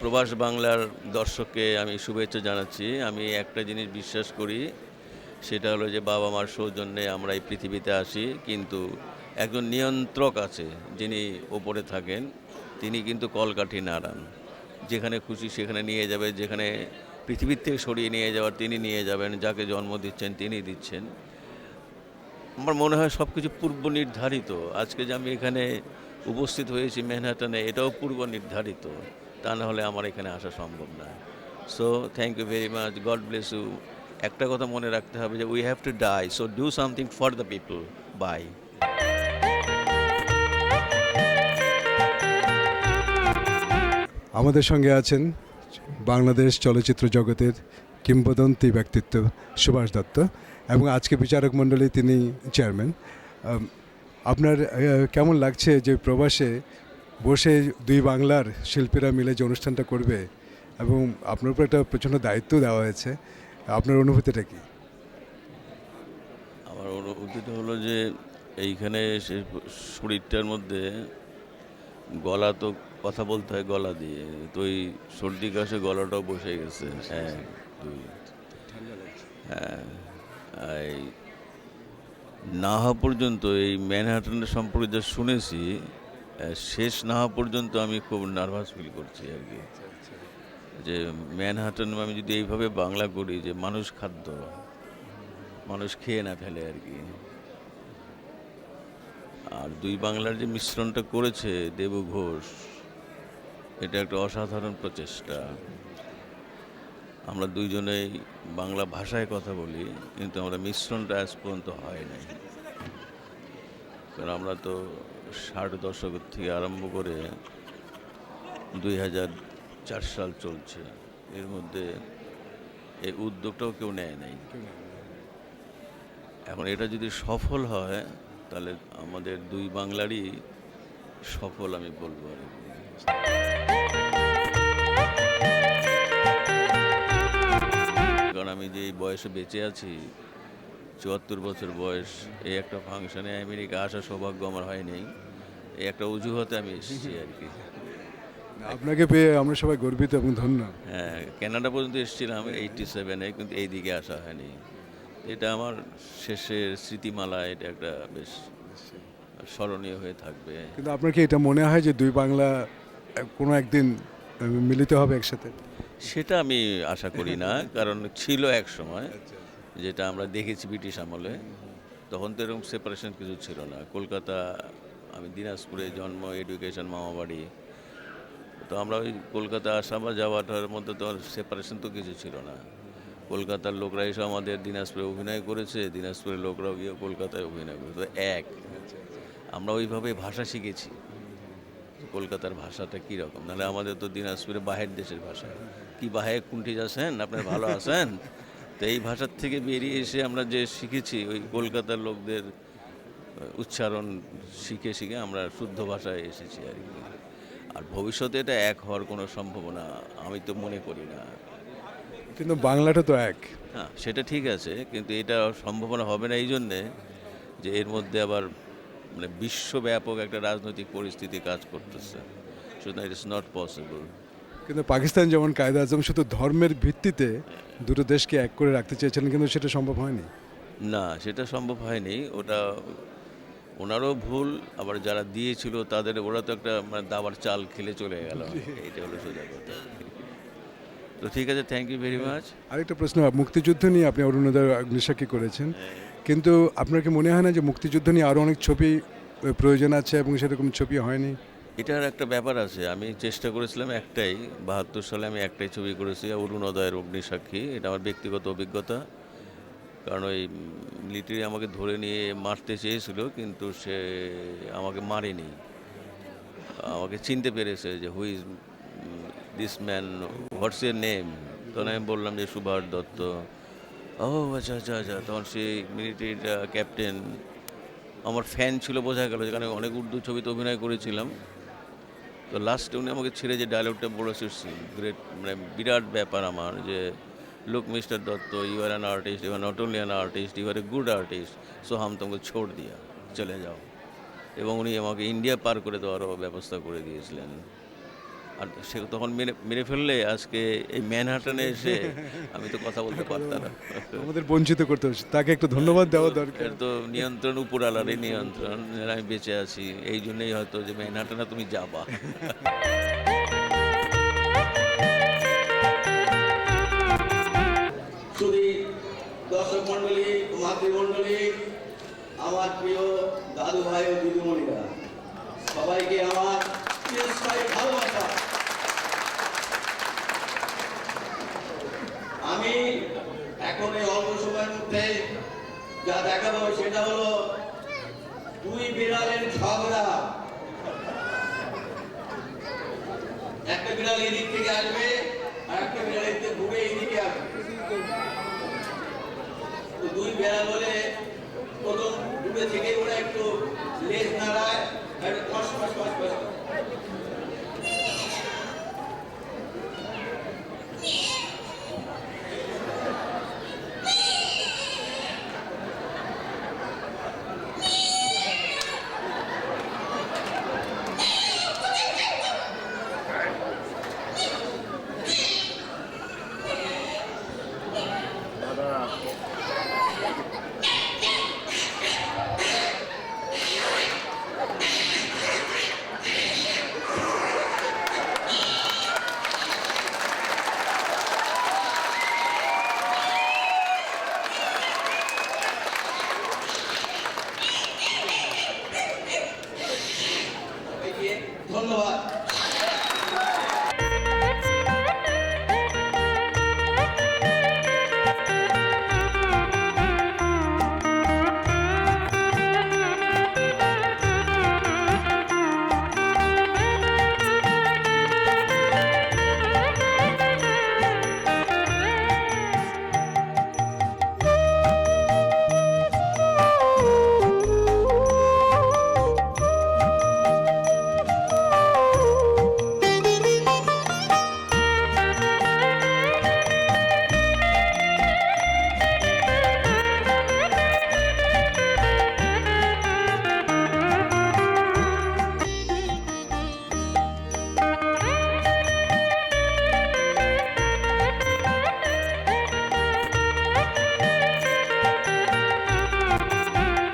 প্রবাস বাংলার দর্শককে আমি শুভেচ্ছা জানাচ্ছি। আমি একটা জিনিস বিশ্বাস করি, সেটা হলো যে বাবা-মার সৌজন্যে আমরা এই পৃথিবীতে আসি। কিন্তু একজন নিয়ন্ত্রক আছে, যিনি ওপরে থাকেন। তিনি কিন্তু কলকাঠি নাড়ান। যেখানে খুশি সেখানে নিয়ে যাবে, যেখানে পৃথিবীর থেকে সরিয়ে নিয়ে যাওয়ার তিনি নিয়ে যাবেন, যাকে জন্ম দিচ্ছেন তিনি দিচ্ছেন। আমার মনে হয় সবকিছু পূর্ব নির্ধারিত। আজকে যে আমি এখানে উপস্থিত হয়েছি ম্যানহাটনে, এটাও পূর্ব নির্ধারিত। তা না হলে আমার এখানে আসা সম্ভব না। So thank you very much, God bless you. একটা কথা মনে রাখতে হবে যে we have to die, so do something for the people. Bye. আমাদের সঙ্গে আছেন বাংলাদেশ চলচ্চিত্র জগতের কিংবদন্তি ব্যক্তিত্ব সুভাষ দত্ত এবং আজকে বিচারক মণ্ডলী তিনি চেয়ারম্যান। আপনার কেমন লাগছে যে প্রবাসে বসে দুই বাংলার শিল্পীরা মিলে যে অনুষ্ঠানটা করবে এবং আপনার উপর একটা প্রচণ্ড দায়িত্ব দেওয়া হয়েছে, আপনার অনুভূতিটা কি? আমার অনুভূতিটা হলো যে এইখানে শরীরটার মধ্যে গলা তো কথা বলতে হয় গলা দিয়ে, তো ওই সর্দি কাশে গলাটাও বসে গেছে। এক দুই, হ্যাঁ। এই না হওয়া পর্যন্ত এই ম্যানহাটনের সম্পর্কে যা শুনেছি, শেষ না হওয়া পর্যন্ত আমি খুব নার্ভাস ফিল করছি আর কি। যে ম্যানহাটন আমি যদি এইভাবে বাংলা করি যে মানুষ খাদ্য, মানুষ খেয়ে না ফেলে আর কি। আর দুই বাংলার যে মিশ্রণটা করেছে দেবু ঘোষ, এটা একটা অসাধারণ প্রচেষ্টা। আমরা দুইজনেই বাংলা ভাষায় কথা বলি, কিন্তু আমরা মিশ্রণটা আজ পর্যন্ত হয় নাই। কারণ আমরা তো 60 দশক থেকে আরম্ভ করে 2004 সাল চলছে, এর মধ্যে এই উদ্যোগটাও কেউ নেয় নাই। এখন এটা যদি সফল হয় তাহলে আমাদের দুই বাংলারই সফল আমি বলবো আর কি। কারণ আমি যে বয়সে বেঁচে আছি, 74 বছর বয়স, এই একটা ফাংশনে আমেরিকা আসার সৌভাগ্য আমার হয়নি। এই একটা অজুহাতে আমি এসেছি আর কি। আপনাকে পেয়ে আমরা সবাই গর্বিত এবং ধন্য। হ্যাঁ, কানাডা পর্যন্ত এসেছিলাম 87-এ, কিন্তু এই দিকে আসা হয়নি। এটা আমার শেষের স্মৃতিমালা, এটা একটা বেশ স্মরণীয় হয়ে থাকবে। কিন্তু আপনার কি এটা মনে হয় যে দুই বাংলা কোনো একদিন মিলিত হবে একসাথে? সেটা আমি আশা করি না, কারণ ছিল এক সময়, যেটা আমরা দেখেছি ব্রিটিশ আমলে। তখন তো এরকম সেপারেশন কিছু ছিল না। কলকাতা, আমি দিনাজপুরে জন্ম, এডুকেশন মামাবাড়ি। তো আমরা ওই কলকাতা আসা বা যাওয়াটার মধ্যে তো আর সেপারেশন তো কিছু ছিল না। কলকাতার লোকরা এসে আমাদের দিনাজপুরে অভিনয় করেছে, দিনাজপুরের লোকরাও গিয়ে কলকাতায় অভিনয় করেছে, তো এক। আমরা ওইভাবে ভাষা শিখেছি, কলকাতার ভাষাটা কীরকম। নাহলে আমাদের তো দিনাজপুরে বাহের দেশের ভাষা। কি বাহে কুণ্ঠি আছেন, আপনার ভালো আছেন। তো এই ভাষার থেকে বেরিয়ে এসে আমরা যে শিখেছি, ওই কলকাতার লোকদের উচ্চারণ শিখে শিখে আমরা শুদ্ধ ভাষায় এসেছি আর কি। আর ভবিষ্যতে এটা এক হওয়ার কোনো সম্ভাবনা আমি তো মনে করি না। কিন্তু বাংলাটা তো এক। হ্যাঁ, সেটা ঠিক আছে, কিন্তু এটা সম্ভাবনা হবে না এই জন্যে যে এর মধ্যে আবার মানে বিশ্বব্যাপক একটা রাজনৈতিক পরিস্থিতি কাজ করতেছে। সুতরাং ইট ইস নট পসিবল। কিন্তু পাকিস্তান যেমন কায়দা আজম শুধু ধর্মের ভিত্তিতে দুটো দেশকে এক করে রাখতে চেয়েছিলেন, কিন্তু সেটা সম্ভব হয়নি। না, সেটা সম্ভব হয়নি। ওটা ওনারও ভুল, আবার যারা দিয়েছিল তাদের, ওরা তো একটা মানে দাবার চাল খেলে চলে গেল। এইটা হলো সোজা কথা। তো ঠিক আছে, থ্যাংক ইউ ভেরি মাচ। আরেকটা প্রশ্ন, মুক্তিযুদ্ধ নিয়ে আপনি অরুণোদয় অগ্নিসাক্ষী করেছেন, কিন্তু আপনার কি মনে হয় না যে মুক্তিযুদ্ধ নিয়ে আরও অনেক ছবি প্রয়োজন আছে এবং সেরকম ছবি হয়নি? এটার একটা ব্যাপার আছে। আমি চেষ্টা করেছিলাম একটাই, 72 সালে আমি একটাই ছবি করেছি, অরুণোদয়ের অগ্নিসাক্ষী। এটা আমার ব্যক্তিগত অভিজ্ঞতা। কারণ ওই মিলিটারি আমাকে ধরে নিয়ে মারতে চেয়েছিল, কিন্তু সে আমাকে মারেনি। আমাকে চিনতে পেরেছে যে who is this man, what's your name. তখন আমি বললাম যে সুভাষ দত্ত। ও আচ্ছা আচ্ছা আচ্ছা। তখন সেই মিলিটারির ক্যাপ্টেন আমার ফ্যান ছিল, বোঝা গেল, যেখানে অনেক উর্দু ছবিতে অভিনয় করেছিলাম। তো লাস্টে উনি আমাকে ছেড়ে যে ডায়লগটা বলেছে, গ্রেট, মানে বিরাট ব্যাপার আমার, যে look mister Dutta, you are an artist, you are not only an artist, you are a good artist, so হাম তোমাকে ছোড় দিয়া চলে যাও। এবং উনি আমাকে ইন্ডিয়া পার করে দেওয়ারও ব্যবস্থা করে দিয়েছিলেন। আর সে তখন মেরে মেরে ফেললে আজকে এই ম্যানহাটনে এসে আমি তো কথা বলতে পারতাম না। আমাদের বঞ্চিত করতে হচ্ছে, তাকে একটু ধন্যবাদ দেওয়া দরকার। এর তো নিয়ন্ত্রণ উপরালারই নিয়ন্ত্রণ, এর আমি বেঁচে আছি এই জন্যই হয়তো যে ম্যানহাটনে তুমি যাবা। শুধু দর্শক মন্ডলী, মাতৃমন্ডলী, আমার প্রিয় দাদু ভাই ও দিদিমণিরা, সবাইকে আমার চিরস্থায়ী ভালোবাসা। আমি এখন এই অল্প সময়ের মধ্যে যা দেখাবো সেটা হলো দুই বিড়ালের ঝগড়া। একটা বিড়াল এদিক থেকে আসবে আর একটা বিড়াল এদিকে ঘুরে এদিকে আসবে। তো দুই বিড়াল বলে প্রথম দূরে থেকে ওরা একটু লেজ নাড়ায়, একটু খস খস খস খস করে।